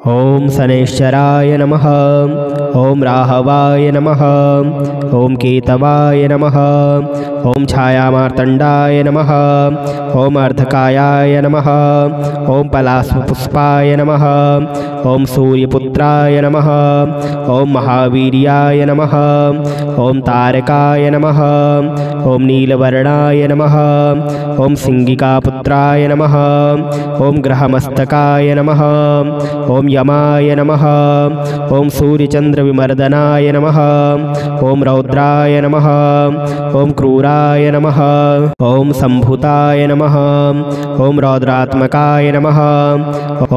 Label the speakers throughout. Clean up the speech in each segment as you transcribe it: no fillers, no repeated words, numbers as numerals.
Speaker 1: ओम शनैश्चराय नमः। ओम राहवाय नमः। ओम केतवाय नमः। ओम छायामार्तण्डाय नमः। ओम अर्धकायाय नमः। ओम पलाशपुष्पाय नमः। ओम सूर्यपुत्राय नमः। ओम महावीर्याय नमः। ओम तारकाय नमः। ओम नीलवर्णाय नमः। ओम सिंगिकापुत्राय नमः। ओम ग्रहमस्तकाय नमः। ओम यमाय नमः। ओम सूर्यचंद्रविमर्दनाय नमः। ओम रौद्राय नमः। ओम क्रूराय नमः। ओम संभूताय नमः। ओम रौद्रात्मकाय नमः।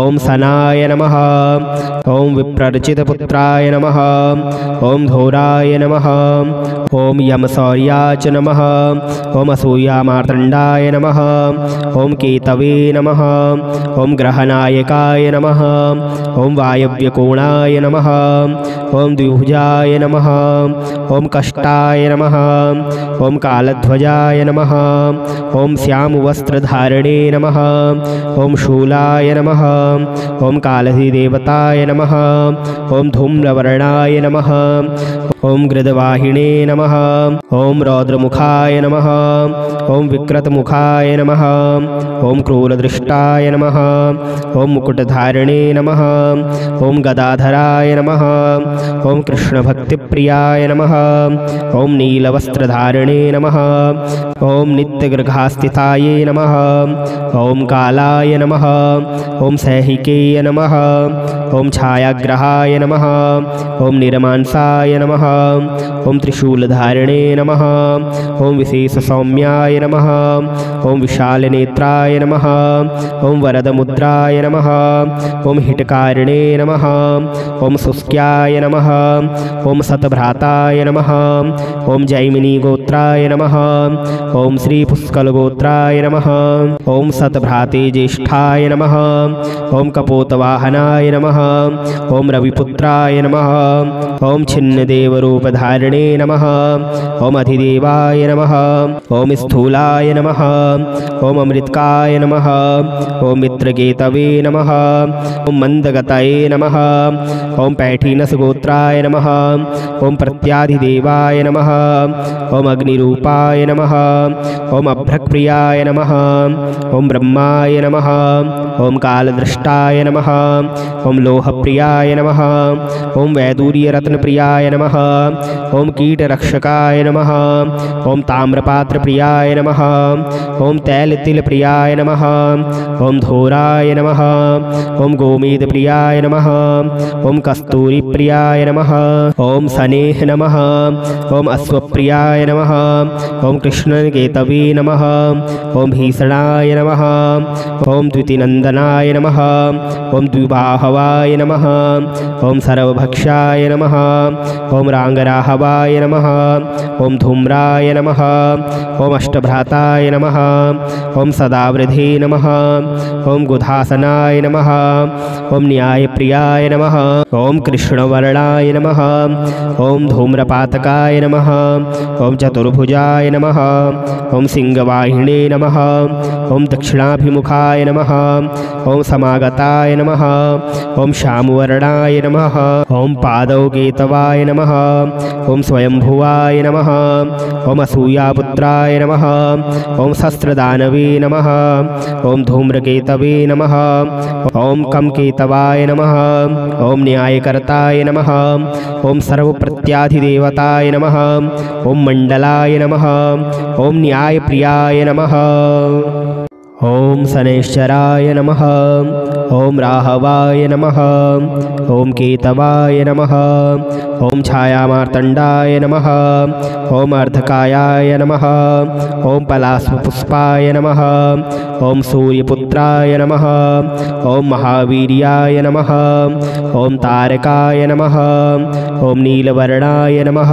Speaker 1: ओम सनाय नमः। ओम विप्ररचितपुत्राय नमः। ओम घोराय नमः। ओम यमशौर्याच नमः। ओम असूयामार्तण्डाय नमः। ओम केतवे नमः। ओम ग्रहनायकाय नमः। ओम वायव्यकोणाय नमः। ओम द्विभुजाय नमः। ओम कष्टाय नमः। ओम कालध्वजाय नमः। ओम श्यामवस्त्रधारणे नमः। ओम शूलाय नमः। ओम कालधिदेवताय नमः। ओम धूम्रवर्णाय नमः। ओम गृदवाहिने नमः। ओम रौद्रमुखाय नमः। ओम विकृतमुखाय नमः। ओम क्रूरदृष्टाय नमः। ओम मुकुटधारिणे नमः। ओम गदाधराय नमः। ओम कृष्णभक्तिप्रियाय नमः। ओम नीलवस्त्रधारिणे नमः। ओम नित्यगृहास्थिताये नमः। ओम कालाय नमः। ओम सैहिकेय नमः। ओम छायाग्रहाय नमः। ओम निरमांसाय नमः। ओम त्रिशूलधारिणे नमः। ओम विशेषसौम्याय नमः। ओम विशालनेत्राय नमः। ओम वरदमुद्राय नमः। ओम हितकारिणे नमः। ओम शुष्क्याय नमः। ओम सतभ्राताय नमः। ओम जैमिनीगोत्राय नमः। ओम श्रीपुष्कलगोत्राय नमः। ओम सतभ्राते ज्येष्ठाय नमः। ओम कपोतवाहनाय नमः। ओम रविपुत्राय नमः। ओम छिन्नदेवरूपधारिणे नमः। ओम अधिदेवाय नमः। ओम स्थूलाय नमः। ओम अमृतकाय नमः। ओम मित्रकेतवे नमः। ओम मंदगतये नमः। ओम पैठीनसगोत्राय नमः। ओम प्रत्याधिदेवाय नमः। ओम अग्निरूपाय नमः। ओम अभ्रक्प्रियाय नमः। ओम ब्रह्माय नमः। ओम कालदृष्टाय नमः। ओम लोहप्रियाय नमः। ओम वैदूर्यरत्नप्रियाय नमः। ओम कीटरक्षकाय नमः। ओम ताम्रपात्रप्रियाय नमः। ओम तैलतिलप्रियाय नमः। ओम धोराय नमः। ओम गोमेदप्रियाय नमः। ओम कस्तूरिप्रियाय नमः। ओम शनेः नमः। ओम अश्वप्रियाय नमः। ओम कृष्णकेतवे नमः। ओम भीषणाय नमः। ओम द्वितिनन्दनाय नमः। ओम द्विबाहवाय नमः। ओम सर्वभक्षाय नमः। ओम रांगराहवाय नमः। ओम धूम्राय नमः। ओम अष्टभ्राताय नमः। ओम सदावृधे नमः। ओम गुधासनाय नमः। ओम न्यायप्रियाय नमः। ओम कृष्णवर्णाय नमः। ओम धूम्रपातकाय नमः। ओम चतुर्भुजाय नमः। ओम सिंहवाहिने नमः। ओम दक्षिणाभिमुखाय नमः। ओम समागताय नमः। ओम श्यामवर्णाय नमः। ओम पादौकेतवाय नमः। ओम स्वयंभुवाय नमः। ओम असूयापुत्राय नमः। ओम शस्त्रदानवे नमः। ओम धूम्रकेतवे नमः। ओम कमकेतवाय नमः। ओम न्यायकर्ताय नमः। ओम सर्वप्रत्याधिदेवताय नमः। ओम मंडलाय नमः। ओम न्यायप्रियाय नमः। ओम शनैश्चराय नमः। ओम राहवाय नमः। ओम केतवाय नमः। ओम छायामार्तण्डाय नमः। ओम अर्धकायाय नमः। ओम पलाशपुष्पाय नमः। ओम सूर्यपुत्राय नमः। ओम महावीर्याय नमः। ओम तारकाय नमः। ओम नीलवर्णाय नमः।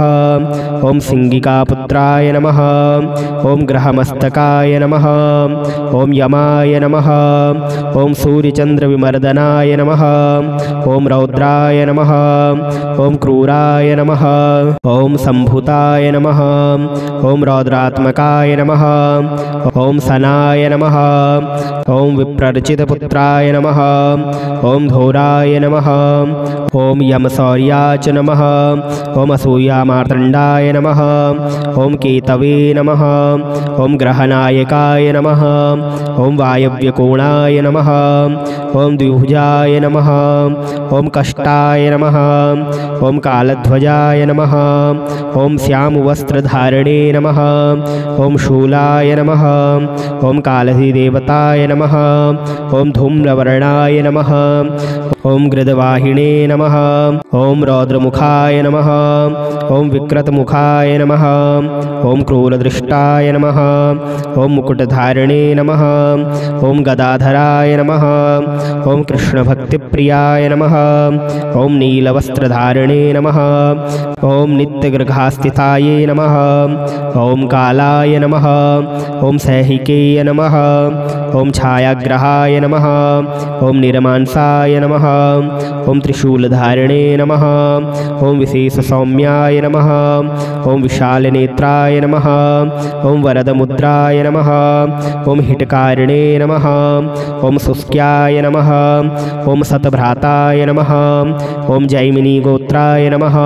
Speaker 1: ओम सिंगिकापुत्राय नमः। ओम ग्रहमस्तकाय नमः। ओम यमाय नमः। ओम सूर्यचंद्रविमर्दनाय नमः। ओम रौद्राय नमः। ओम क्रूराय शूलाय नमः। ॐ सम्भुताय नमः। ॐ रौद्रात्मकाय नमः। ॐ सनाय नमः। ॐ विप्रर्चितपुत्राय नमः। ॐ घोराय नमः। ॐ यमशौर्याच नमः। ॐ असूयामार्तण्डाय नमः। ॐ केतवे नमः। ॐ ग्रहनायकाय नमः। ॐ वायव्यकोणाय नमः। ॐ द्विभुजाय नमः। ॐ कष्टाय नमः। ॐ कालध्वजाय नमः। ॐ श्यामवस्त्रधारिणे नमः। ॐ शूलाय नमः। ॐ कालधिदेवताय नमः। ॐ धूम्रवर्णाय नमः। ॐ गृदवाहिने नमः। ॐ रौद्रमुखाय नमः। ॐ विकृतमुखाय नमः। ॐ क्रूरदृष्टाय नमः। ॐ मुकुटधारिणे नमः। ॐ गदाधराय नमः। ॐ कृष्णभक्तिप्रियाय नमः। ॐ नीलवस्त्रधारिणे नमः। ॐ नित्यगृहास्थितायै नमः। ॐ कालाय नमः। ॐ सैहिकेय नमः। ॐ छायाग्रहाय नमः। ॐ निरमांसाय नमः। ॐ त्रिशूलधारिणे नमः। ॐ विशेषसौम्याय नमः। ॐ विशालनेत्राय नमः। ॐ वरदमुद्राय नमः। ॐ हिटकारिणे नमः। ॐ शुष्क्याय नमः। ॐ सतभ्राताय नमः। ॐ जैमिनीगोत्राय नमः।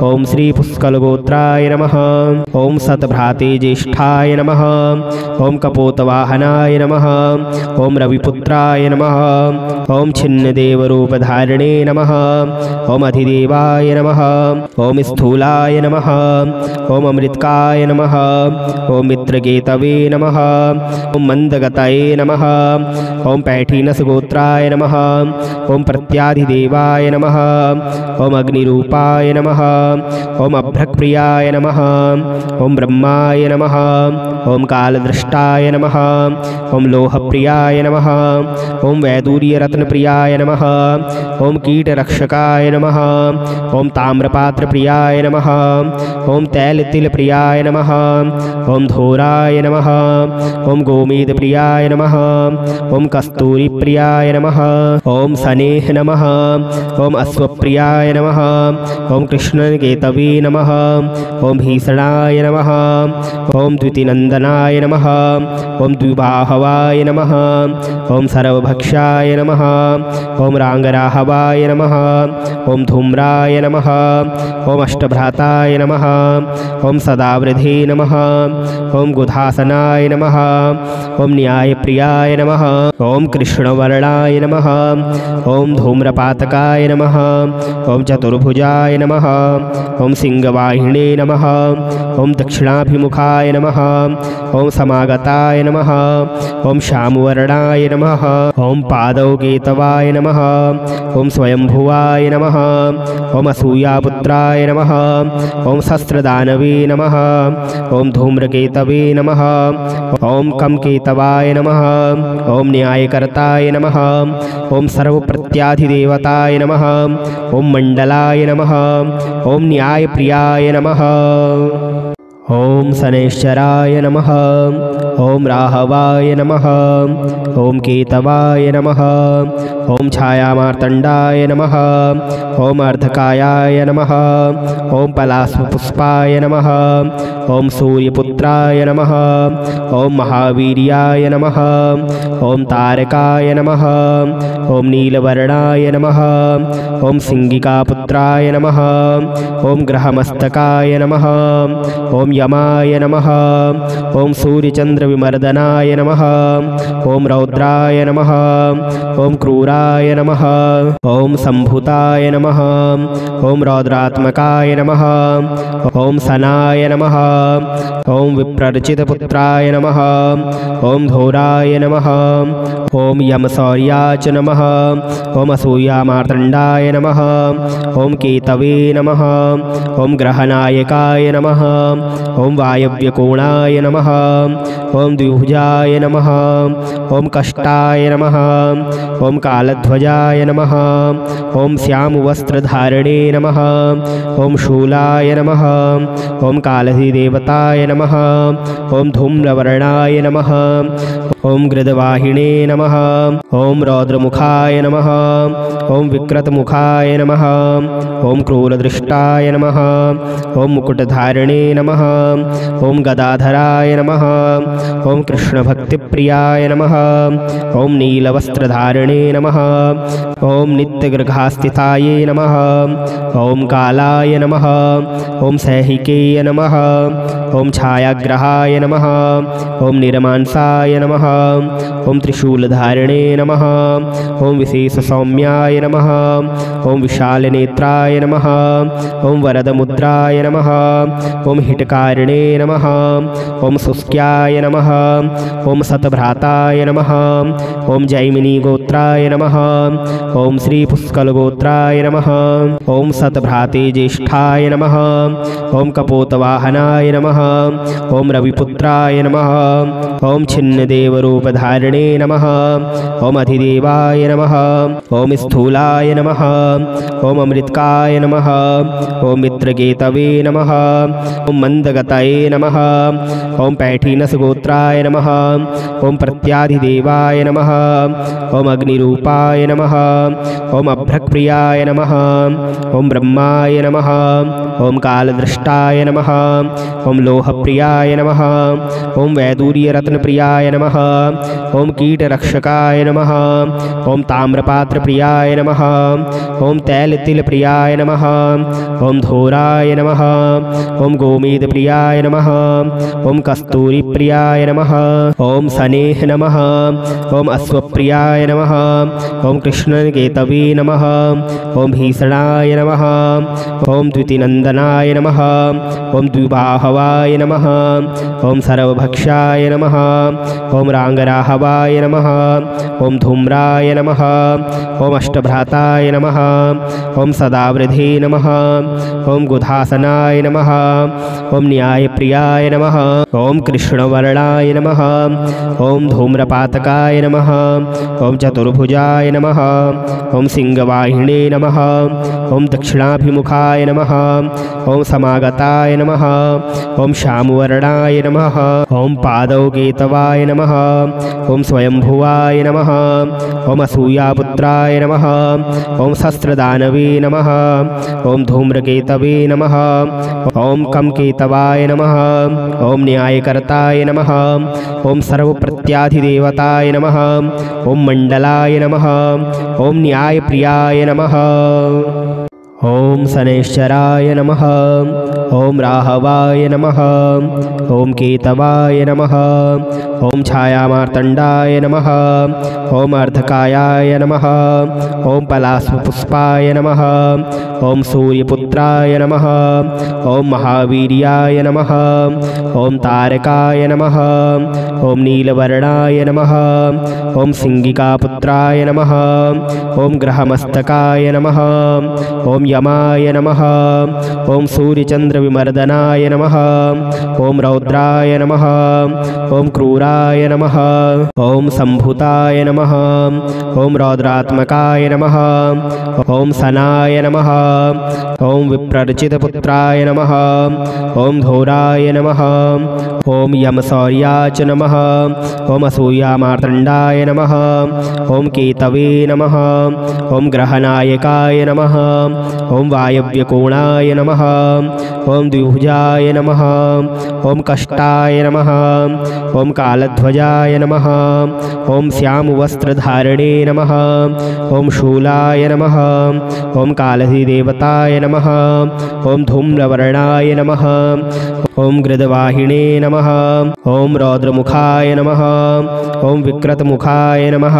Speaker 1: ॐ श्रीपुष्कलगोत्राय नमः। ॐ सतभ्राते ज्येष्ठाय नमः। ॐ कपोतवाहनाय नमः। ॐ रविपुत्राय नमः। ॐ छिन्नदेवरूपधारिणे नमः। ॐ अधिदेवाय नमः। ॐ स्थूलाय नमः। ॐ अमृतकाय नमः। ॐ मित्रकेतवे नमः। ॐ मन्दगतये नमः। ॐ पैठीनसगोत्राय नमः। ॐ प्रत्याधिदेवाय नमः। ॐ अग्निरूपाय नमः। ॐ अभ्रक्प्रियाय नमः। ॐ ब्रह्माय नमः। ॐ कालदृष्टाय नमः। ॐ लोहप्रियाय नमः। ॐ वैदूर्यरत्नप्रियाय नमः। ॐ कीटरक्षकाय नमः। ॐ ताम्रपात्रप्रियाय नमः। ॐ तैलतिलप्रियाय नमः। ॐ धोराय नमः। ॐ गोमेदप्रियाय नमः। ॐ कस्तूरिप्रियाय नमः। ॐ सनेह नमः। ॐ अश्वप्रियाय नमः। ॐ कृष्णकेतवे नमः। ॐ भीषणाय नमः। ॐ द्वितिनन्दनाय नमः। ॐ द्विबाहवाय नमः। ॐ सर्वभक्षाय नमः। ॐ राङ्गराहवाय नमः। ॐ धूम्राय नमः। ॐ अष्टभ्राताय नमः। ॐ सदावृधे नमः। ॐ गुधासनाय नमः। ॐ न्यायप्रियाय नमः। ॐ कृष्णवर्णाय नमः। ॐ धूम्रपातकाय नमः। ॐ चतुर्भुजाय नमः। ॐ सिंहवाहिने नमः। ॐ दक्षिणाभिमुखाय नमः। ॐ समागताय नमः। ॐ श्यामवर्णाय नमः। ॐ पादौकेतवाय नमः। ॐ स्वयंभुवाय नमः। ॐ असूयापुत्राय नमः। ॐ शस्त्रदानवे नमः। ॐ धूम्रकेतवे नमः। ॐ कमकेतवाय नमः। ॐ न्यायकर्ताय नमः। ॐ सर्वप्रत्याधिदेवताय नमः। ॐ मण्डलाय नमः। ॐ न्यायप्रियाय नमः। ॐ शनैश्चराय नमः। ॐ राहवाय नमः। ॐ केतवाय नमः। ॐ छायामार्तण्डाय नमः। ॐ अर्धकायाय नमः। ॐ पलाशपुष्पाय नमः। ॐ सूर्यपुत्राय नमः। ॐ महावीर्याय नमः। ॐ तारकाय नमः। ॐ नीलवर्णाय नमः। ॐ सिंहिकापुत्राय नमः। ॐ ग्रहमस्तकाय नमः। ॐ यमाय नमः। ॐ सूर्यचन्द्रविमर्दनाय नमः। ॐ रौद्राय नमः। ॐ क्रूराय नमः। ॐ सम्भुताय नमः। ॐ रौद्रात्मकाय नमः। ॐ सनाय नमः। ॐ विप्रर्चितपुत्राय नमः। ॐ घोराय नमः। ॐ यमशौर्याच नमः। ॐ असूयामार्तण्डाय नमः। ॐ केतवे नमः। ॐ ग्रहनायकाय नमः। ॐ वायव्यकोणाय नमः। ॐ द्विभुजाय नमः। ॐ कष्टाय नमः। ॐ कालध्वजाय नमः। ॐ श्यामवस्त्रधारिणे नमः। ॐ शूलाय नमः। ॐ कालधिदेवताय नमः। ॐ धूम्रवर्णाय नमः। ॐ गृदवाहिने नमः। ॐ रौद्रमुखाय नमः। ॐ विकृतमुखाय नमः। ॐ क्रूरदृष्टाय नमः। ॐ मुकुटधारिणे नमः। ॐ गदाधराय नमः। ॐ कृष्णभक्तिप्रियाय नमः। ॐ नीलवस्त्रधारिणे नमः। ॐ नित्यगृहास्थिताय नमः। ॐ कालाय नमः। ॐ सैहिकेय नमः। ॐ छायाग्रहाय नमः। ॐ निरमांसाय नमः। ॐ त्रिशूलधारिणे नमः। ॐ विशेषसौम्याय नमः। ॐ विशालनेत्राय नमः। ॐ वरदमुद्राय नमः। ॐ हितकारिणे नमः। ॐ शुष्क्याय नमः। ॐ सतभ्राताय नमः। ॐ जैमिनीगोत्राय नमः। ॐ श्रीपुष्कलगोत्राय नमः। ॐ सतभ्राते ज्येष्ठाय नमः। ॐ कपोतवाहनाय नमः। ॐ रविपुत्राय नमः। ॐ छिन्नदेवरूपधारिणे नमः। ॐ अधिदेवाय नमः। ॐ स्थूलाय नमः। ॐ अमृतकाय नमः। ॐ मित्रकेतवे नमः। ॐ मन्दगतये नमः। ॐ पैठीनसगोत्राय नमः। ॐ प्रत्याधिदेवाय नमः। ॐ अग्निरूपाय नमः। ॐ अभ्रक्प्रियाय नमः। ॐ ब्रह्माय नमः। ॐ कालदृष्टाय नमः। ॐ लोहप्रियाय नमः। ॐ वैदूर्यरत्नप्रियाय नमः। ॐ कीटरक्षकाय नमः। ॐ ताम्रपात्रप्रियाय नमः। ॐ तैलतिलप्रियाय नमः। ॐ धोराय नमः। ॐ गोमेदप्रियाय नमः। ॐ कस्तूरिप्रियाय नमः। ॐ सनेह नमः। ॐ अश्वप्रियाय नमः। ॐ कृष्णकेतवे नमः। ॐ भीषणाय नमः। ॐ द्वितिनन्दनाय नमः। ॐ द्विबाहवाय नमः। ॐ सर्वभक्षाय नमः। ॐ राङ्गराहवाय नमः। ॐ धूम्राय नमः। ॐ अष्टभ्राताय नमः। ॐ सदावृधे नमः। ॐ गुधासनाय नमः। ॐ न्यायप्रियाय नमः। ॐ कृष्णवर्णाय नमः। ॐ धूम्रपातकाय नमः। ॐ चतुर्भुजाय नमः। ॐ सिंहवाहिने नमः। ॐ दक्षिणाभिमुखाय नमः। ॐ समागताय नमः। ॐ श्यामवर्णाय नमः। ॐ पादौकेतवाय नमः। ॐ स्वयंभुवाय नमः। ॐ असूयापुत्राय नमः। ॐ शस्त्रदानवे नमः। ॐ धूम्रकेतवे नमः। ॐ कमकेतवाय नमः। ॐ न्यायकर्ताय नमः। ॐ सर्वप्रत्याधिदेवताय नमः। ॐ मण्डलाय नमः। ॐ न्यायप्रियाय नमः। ॐ शनैश्चराय नमः। ॐ राहवाय नमः। ॐ केतवाय नमः। ॐ छायामार्तण्डाय नमः। ॐ अर्धकायाय नमः। ॐ पलाशपुष्पाय नमः। ॐ सूर्यपुत्राय नमः। ॐ महावीर्याय नमः। ॐ तारकाय नमः। ॐ नीलवर्णाय नमः। ॐ सिंहिकापुत्राय नमः। ॐ ग्रहमस्तकाय नमः। ॐ यमाय नमः। ॐ सूर्यचन्द्रविमर्दनाय नमः। ॐ रौद्राय नमः। ॐ क्रूराय नमः। ॐ सम्भुताय नमः। ॐ रौद्रात्मकाय नमः। ॐ सनाय नमः। ॐ विप्रर्चितपुत्राय नमः। ॐ घोराय नमः। ॐ यमशौर्याच नमः। ॐ असूयामार्तण्डाय नमः। ॐ केतवे नमः। ॐ ग्रहनायकाय नमः। ॐ वायव्यकोणाय नमः। ॐ द्विभुजाय नमः। ॐ कष्टाय नमः। ॐ कालध्वजाय नमः। ॐ श्यामवस्त्रधारिणे नमः। ॐ शूलाय नमः। ॐ कालधिदेवताय नमः। ॐ धूम्रवर्णाय नमः। ॐ गृदवाहिने नमः। ॐ रौद्रमुखाय नमः। ॐ विकृतमुखाय नमः।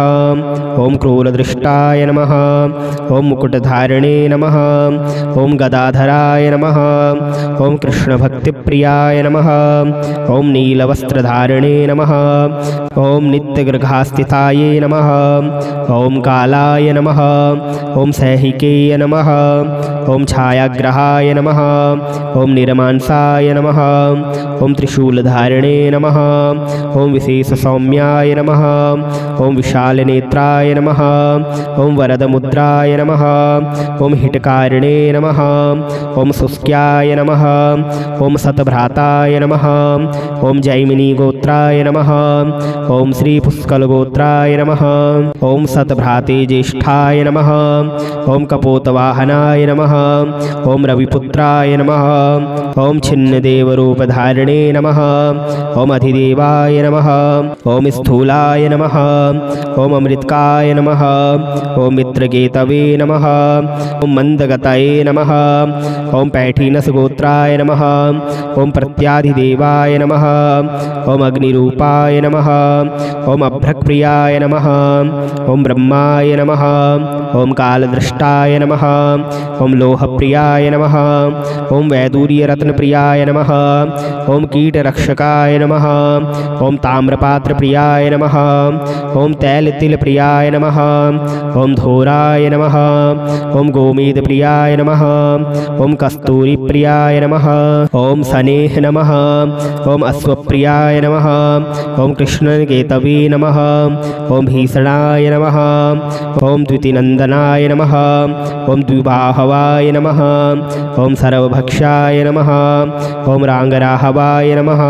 Speaker 1: ॐ क्रूरदृष्टाय नमः। ॐ मुकुटधारिणे नमः। ओम गदाधराय नमः। ओम कृष्णभक्तिप्रियाय नमः। ओम नीलवस्त्रधारिणे नमः। ओम नित्यगृहास्थिताये नमः। ओम कालाय नमः। ओम सैहिकेय नमः। ओम छायाग्रहाय नमः। ओम निरमांसाय नमः। ओम त्रिशूलधारिणे नमः। ओम विशेषसौम्याय नमः। ओम विशालनेत्राय नमः। ओम वरदमुद्राय नमः। ओम हितकारिणे नमः। ओम शुष्क्याय नमः। ओम सतभ्राताय नमः। ओम जैमिनीगोत्राय नमः। ओम श्रीपुष्कलगोत्राय नमः। ओम सतभ्राते ज्येष्ठाय नमः। ओम कपोतवाहनाय नमः। ओम रविपुत्राय नमः। ओम छिन्नदेवरूपधारिणे नमः। ओम अधिदेवाय नमः। ओम स्थूलाय नमः। ओम अमृतकाय नमः। ओम मित्रकेतवे नमः। ओम मंदगतये नमः। ओम पैठीनसगोत्राय नमः। ओम प्रत्याधिदेवाय नमः। ओम अग्निरूपाय नमः। ओम अभ्रक्प्रियाय नमः। ओम ब्रह्माय नमः। ओम कालदृष्टाय नमः। ओम लोहप्रियाय नमः। ओम वैदूर्यरत्नप्रियाय नमः। ओम कीटरक्षकाय नमः। ओम ताम्रपात्रप्रियाय नमः। ओम तैलतिलप्रियाय नमः। ओम धोराय नमः। ओम गोमेदप्रियाय नमः। ओम कस्तूरीप्रियाय नमः। ओम सनेह नमः। ओम अश्वप्रियाय नमः। ओम कृष्णकेतवे नमः। ओम भीषणाय नमः। ओम द्वितिनन्दनाय नमः। ओम द्विबाहवाय नमः। ओम सर्वभक्षाय नमः। ओम रांगराहवाय नमः।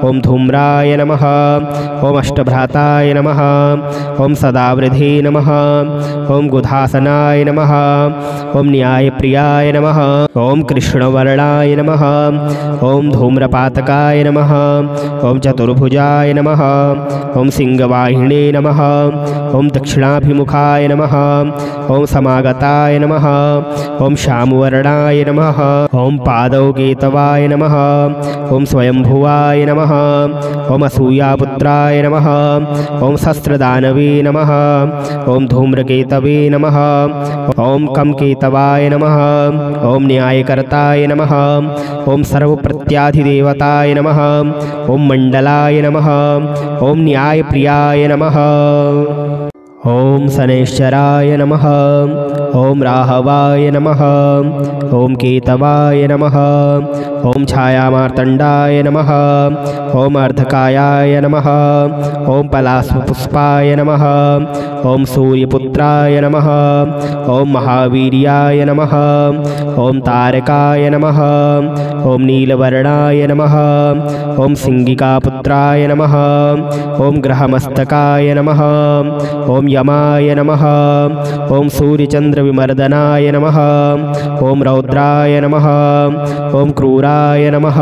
Speaker 1: ओम धूम्राय नमः। ओम अष्टभ्राताय नमः। ओम सदावृधे नमः। ओम गुधासनाय नमः। ओम न्यायप्रियाय नमः। ओम कृष्णवर्णाय नमः। ओम धूम्रपातकाय नमः। ओम चतुर्भुजाय नमः। ओम सिंहवाहिने नमः। ओम दक्षिणाभिमुखाय नमः। ओम समागताय नमः। ओम श्यामवर्णाय नमः। ओम पादौकेतवाय नमः। ओम स्वयंभुवाय नमः। ओम असूयापुत्राय नमः। ओम शस्त्रदानवे नमः। ओम धूम्रकेतवे नमः। ओम कमकेतवाय नमः। ओम न्यायकर्ताय नमः। ओम सर्वप्रत्याधिदेवताय नमः। ओम मंडलाय नमः। ओम न्यायप्रियाय नमः। ओम शनैश्चराय नमः। ओम राहवाय नमः। ओम केतवाय नमः। ओम छायामार्तण्डाय नमः। ओम अर्धकायाय नमः। ओम पलाशपुष्पाय नमः। ओम सूर्यपुत्राय नमः। ओम महावीर्याय नमः। ओम तारकाय नमः। ओम नीलवर्णाय नमः। ओम सिंगिकापुत्राय नमः। ओम ग्रहमस्तकाय नमः। ओम यमाय नमः। ओम सूर्यचन्द्रविमर्दनाय नमः। ओम रौद्राय नमः। ओम क्रूराय नमः।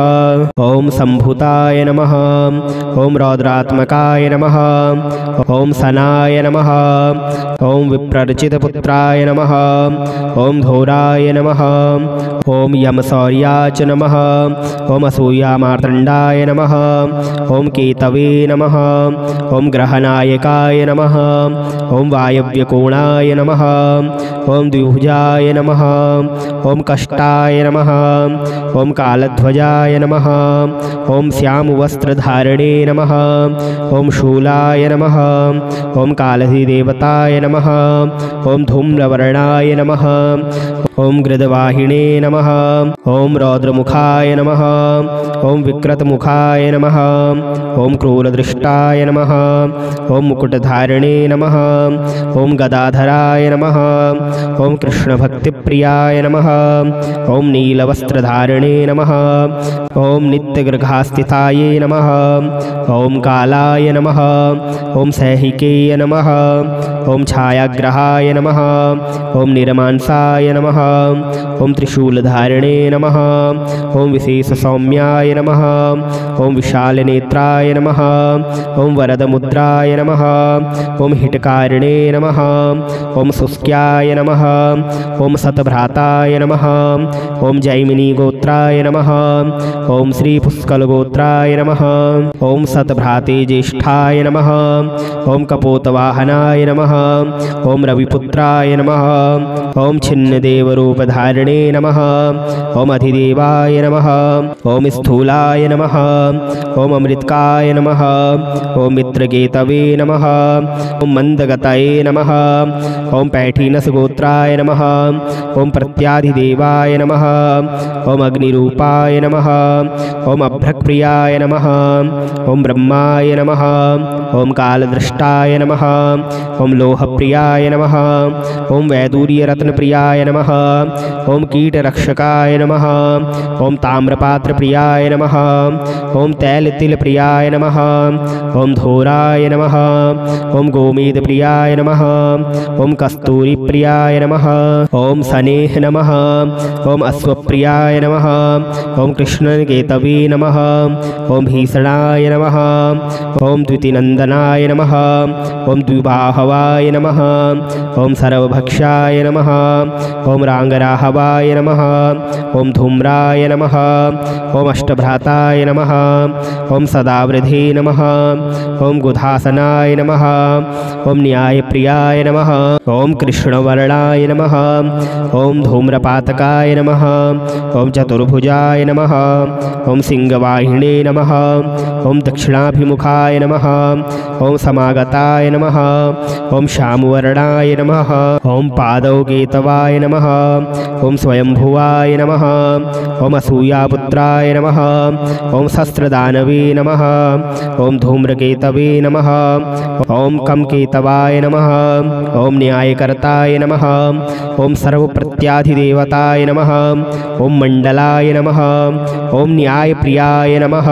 Speaker 1: ओम सम्भुताय नमः। ओम रौद्रात्मकाय नमः। ओम सनाय नमः। ओम विप्रर्चितपुत्राय नमः। ओम घोराय नमः। ओम यमशौर्याच नमः। ओम असूयामार्तण्डाय नमः। ओम केतवे नमः। ओम ग्रहनायकाय नमः। ओम वायव्यकोणाय नमः। ओम द्विभुजाय नमः। ओम कष्टाय नमः। ओम कालध्वजाय नमः। ओम श्यामवस्त्रधारिणे नमः। ओम शूलाय नमः। ओम कालधिदेवताय नमः। ओम धूम्रवर्णाय नमः। ओम गृधवाहिने नमः। ओम रौद्रमुखाय नमः। ओम विकृतमुखाय नमः। ओम क्रूरदृष्टाय नमः। ओम मुकुटधारिणे नमः। ओम गदाधराय नमः। ओम कृष्णभक्तिप्रियाय नमः। ओम नीलवस्त्रधारिणे नमः। ओम नित्यगृहास्थिताये नमः। ओम कालाय नमः। ओम सैहिकेय नमः। ओम छायाग्रहाय नमः। ओम निरमांसाय नमः। ओम त्रिशूलधारिणे नमः। ओम विशेषसौम्याय नमः। ओम विशालनेत्राय नमः। ओम वरदमुद्राय नमः। ओम हितका रूपधारिणे नमः। ॐ सुस्क्याय नमः। ॐ सतभ्राताय नमः। ॐ जैमिनीगोत्राय नमः। ॐ श्रीपुष्कलगोत्राय नमः। ॐ सतभ्राते ज्येष्ठाय नमः। ॐ कपोतवाहनाय नमः। ॐ रविपुत्राय नमः। ॐ छिन्नदेवरूपधारिणे नमः। ॐ अधिदेवाय नमः। ॐ स्थूलाय नमः। ॐ अमृतकाय नमः। ॐ मित्रकेतवे नमः। ॐ मन्दगतये नमः। ॐ पैठीनसगोत्राय नमः। ॐ प्रत्याधिदेवाय नमः। ॐ अग्निरूपाय नमः। ॐ अभ्रक्प्रियाय नमः। ॐ ब्रह्माय नमः। ॐ कालदृष्टाय नमः। ॐ लोहप्रियाय नमः। ॐ वैदूर्यरत्नप्रियाय नमः। ॐ कीटरक्षकाय नमः। ॐ ताम्रपात्रप्रियाय नमः। ॐ तैलतिलप्रियाय नमः। ॐ धोराय नमः। ॐ गोमेदप्रियाय नमः। ॐ कस्तूरिप्रियाय नमः। ॐ सनेह नमः। ॐ अश्वप्रियाय नमः। ॐ कृष्णकेतवे नमः। ॐ भीषणाय नमः। ॐ द्वितिनन्दनाय नमः। ॐ द्विबाहवाय नमः। ॐ सर्वभक्षाय नमः। ॐ राङ्गराहवाय नमः। ॐ धूम्राय नमः। ॐ अष्टभ्राताय नमः। ॐ सदावृधे नमः। ॐ गुधासनाय नमः। ॐ न्यायप्रियाय नमः। ॐ कृष्णवर्णाय नमः। ॐ धूम्रपातकाय नमः। ॐ चतुर्भुजाय नमः। ॐ सिंहवाहिने नमः। ॐ दक्षिणाभिमुखाय नमः। ॐ समागताय नमः। ॐ श्यामवर्णाय नमः। ॐ पादौकेतवाय नमः। ॐ स्वयंभुवाय नमः। ॐ असूयापुत्राय नमः। ॐ शस्त्रदानवे नमः। ॐ धूम्रकेतवे नमः। ॐ कमकेतवाय नमः। ॐ न्यायकर्ताय नमः। ॐ सर्वप्रत्याधिदेवताय नमः। ॐ मण्डलाय नमः। ॐ न्यायप्रियाय नमः।